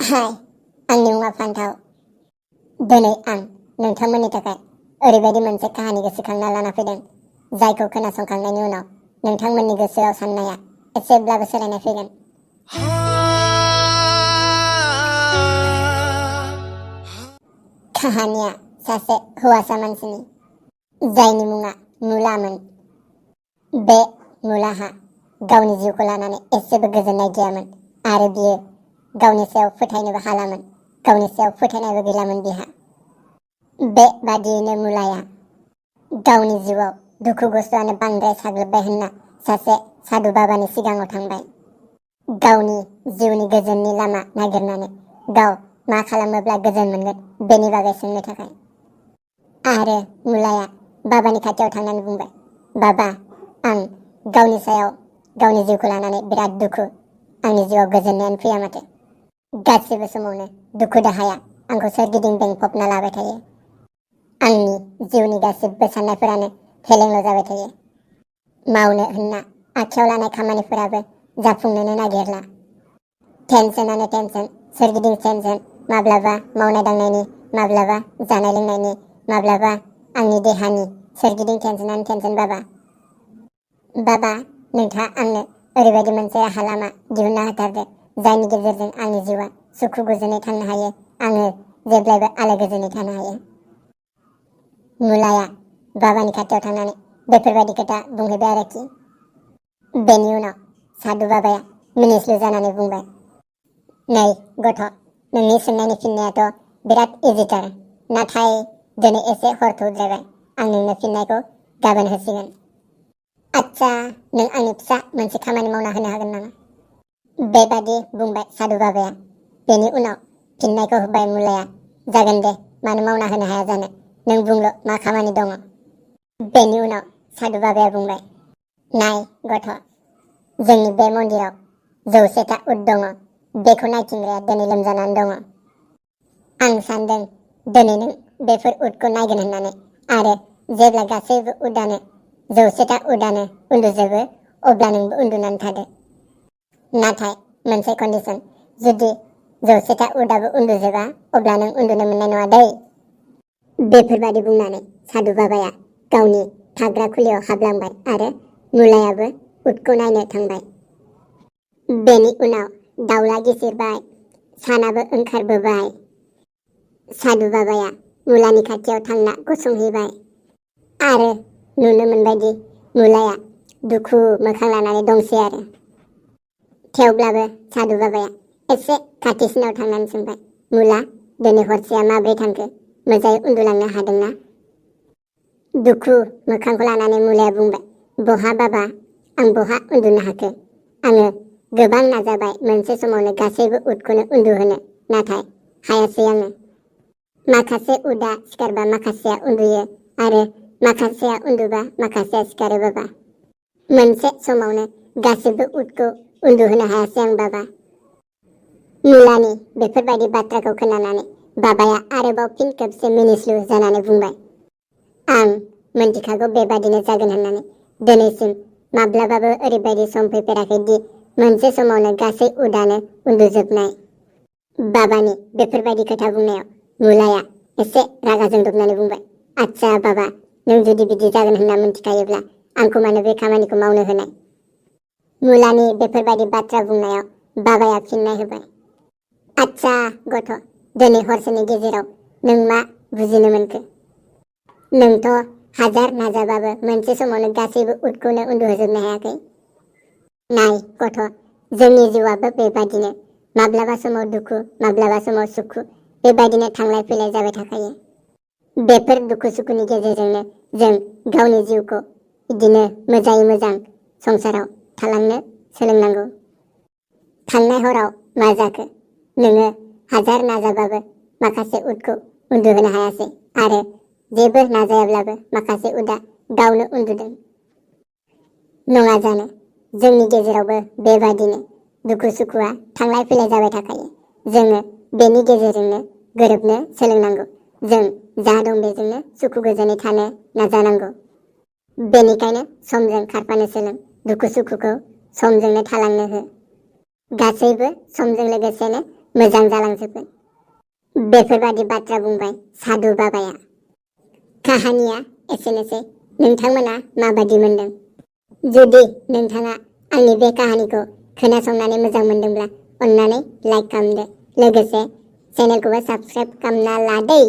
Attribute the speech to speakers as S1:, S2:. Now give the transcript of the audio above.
S1: हाय, आंनि मुङा फान्थाव। दिनै आं नोंथांमोननि थाखाय ओरैबायदि मोनसे काहानि गोसोखांना लाना फैदों, जायखौ खोनासंखांनायनि उनाव नोंथांमोननि गोसोआव साननाया एसेब्लाबो सोलायनाय फैगोन। काहानिया सासे हौवासा मानसिनि, जायनि मुङा मुलामोन। बे मुलाहा गावनि जिउखौ लानानै एसेबो गोजोननाय गैयामोन आरो बियो गावनि सायाव फोथायनोबो हालामोन, गावनि सायाव फोथायनायबो गैलामोन बिहा। बेबादियैनो मुलाया गावनि जिउआव दुखु खस्थ'आनो बांद्राय साग्लोबबाय होनना सासे साधु बाबानि सिगाङाव थांबाय। गावनि जिउनि गोजोननि लामा नागिरनानै गाव मा खालामोब्ला गोजोन मोनगोन बेनि बागै सोंनो थाखाय। आरो मुलाया बाबानि खाथियाव थांनानै बुंबाय, बाबा, आं गावनि सायाव गावनि जिउखौ लानानै बिराद दुखु। आंनि जिउआव गोजोननायानो फैया माथो। गासिबो समावनो दुखु दाहाया आंखौ सोरगिदिं बेंफबना लाबाय थायो। आंनि जिउनि गासिबो साननायफोरानो फेलेंल' जाबाय थायो। मावनो होनना आखायाव लानाय खामानिफोराबो जाफुंनोनो नागिरला। टेनसनानो टेनसन, सोरगिदिं टेनसन। माब्लाबा मावनाय दांनायनि, माब्लाबा जानाय लोंनायनि, माब्लाबा आंनि देहानि, सोरगिदिं टेनसनानो टेनसन बाबा। बाबा, नोंथाङा आंनो ओरैबायदि मोनसे राहा लामा दिहुनना होथारदो, जायनि गेजेरजों आंनि जिउआ सुखु गोजोनै थांनो हायो, आङो जेब्लायबो आलो गोजोनै थानो हायो। मुलाया बाबानि खाथियाव थांनानै बेफोरबायदि खोथा बुंहैबाय आरोखि। बेनि उनाव साधु बाबाया मिनिस्लु जानानै बुंबाय, नै गथ', नोंनि सोंनायनि फिननायाथ' बिराद इजिथार, नाथाय दिनै एसे हर थौद्रायबाय। आं नोंनो फिननायखौ गाबोन होसिगोन। आच्छा, नों आंनि फिसा मोनसे खामानि मावना होनो हागोन नामा? बेबादि बुंबाय साधु बाबाया। बेनि उनाव फिननायखौ होबाय मुलाया, जागोन दे, मानो मावना होनो हाया जानो, नों बुंल' मा खामानि दङ। बेनि उनाव साधु बाबाया बुंबाय, नाय गथ', जोंनि बे मन्दिराव 100टा उट दङ। बेखौ नायथिंग्राया दिनै लोमजानानै दङ। आं सानदों दिनै नों बेफोर उटखौ नायगोन होननानै, आरो जेब्ला गासैबो उटआनो 100टा उटआनो उन्दुजोबो, अब्ला नोंबो उन्दुनानै थादो। नाथाय मोनसे कन्डिसन, जुदि 100टा उटआबो उन्दुजोबा, अब्ला नों उन्दुनो मोननाय नङा दै। बेफोरबादि बुंनानै साधु बाबाया गावनि थाग्रा खुलियाव हाबलांबाय आरो मुलायाबो उटखौ नायनो थांबाय। बेनि उनाव दाउला गिसिरबाय, सानाबो ओंखारबोबाय। साधु बाबाया मुलानि खाथियाव थांना गसंहैबाय आरो नुनो मोनबायदि मुलाया दुखु मोखां लानानै दंसै आरो। थेवब्लाबो साधु बाबाया एसे खाथिसिनाव थांनानै सोंबाय, मुला, दिनै हरसेया माब्रै थांखो? मोजाङै उन्दुलांनो हादोंना? दुखु मोखांखौ लानानै मुलाया बुंबाय, बहा बाबा, आं बहा उन्दुनो हाखो? आङो गोबां नाजाबाय मोनसे समावनो गासैबो उटखौनो उन्दुहोनो, नाथाय हायासै आङो। माखासे उटआ सिखारबा माखासेया उन्दुयो आरो माखासेया उन्दुबा माखासेया सिखारो बाबा। मोनसे समावनो गासैबो उटखौ उन्दुहोनो हायासै आं बाबा। मुलानि बेफोरबायदि बाथ्राखौ खोनानानै बाबाया आरोबाव फिन खेबसे मिनिस्लु जानानै बुंबाय, आं मोनथिखागौ बेबादिनो जागोन होननानै। दिनैसिम माब्लाबाबो ओरैबायदि सम फैफेराखै दि मोनसे समावनो गासै उटआनो उन्दुजोबनाय। बाबानि बेफोरबायदि खोथा बुंनायाव मुलाया एसे रागा जोंदबनानै बुंबाय, आच्छा बाबा, नों जुदि बिदि जागोन होनना मिथिखायोब्ला आंखौ मानो बे खामानिखौ मावनो होनाय? मुलानि बेफोरबायदि बाथ्रा बुंनायाव बाबाया फिननाय होबाय, आच्छा गथ', दिनै हरसेनि गेजेराव नों मा बुजिनो मोनखो? नोंथ' हाजार नाजाबाबो मोनसे समावनो गासैबो उटखौनो उन्दुहोजोबनो हायाखै। नाय गथ', जोंनि जिउआबो बेबादिनो, माब्लाबा समाव दुखु, माब्लाबा समाव सुखु, बेबायदिनो थांलाय फैलाय जाबाय थाखायो। बेफोर दुखु सुखुनि गेजेरजोंनो जों गावनि जिउखौ बिदिनो मोजाङै मोजां संसाराव थालांनो सोलोंनांगौ। थांनाय हराव मा जाखो? नोङो हाजार नाजाबाबो माखासे उटखौ उन्दुहोनो हायासै आरो जेबो नाजायाब्लाबो माखासे उटआ गावनो उन्दुदों। नङा जानो, जोंनि गेजेरावबो बेबादिनो दुखु सुखुआ थांलाय फैलाय जाबाय थाखायो। जोङो बेनि गेजेरजोंनो गोरोबनो सोलोंनांगौ। जों जा दं बेजोंनो सुखु गोजोनै थानो नाजानांगौ। बेनिखायनो समजों खारफानो सोलों, दुखु सुखुखौ समजोंनो थालांनो हो। गासैबो समजों लोगोसेनो मोजां जालांजोबगोन। बेफोरबादि बाथ्रा बुंबाय सादु बाबाया। काहानिया एसेनोसै। नोंथांमोना माबादि मोनदों? जुदि नोंथाङा आंनि बे काहानिखौ खोनासंनानै मोजां मोनदोंब्ला अन्नानै लाइक खालामदो, लोगोसे चेनेलखौबो साबस्क्राइब खालामना ला दै।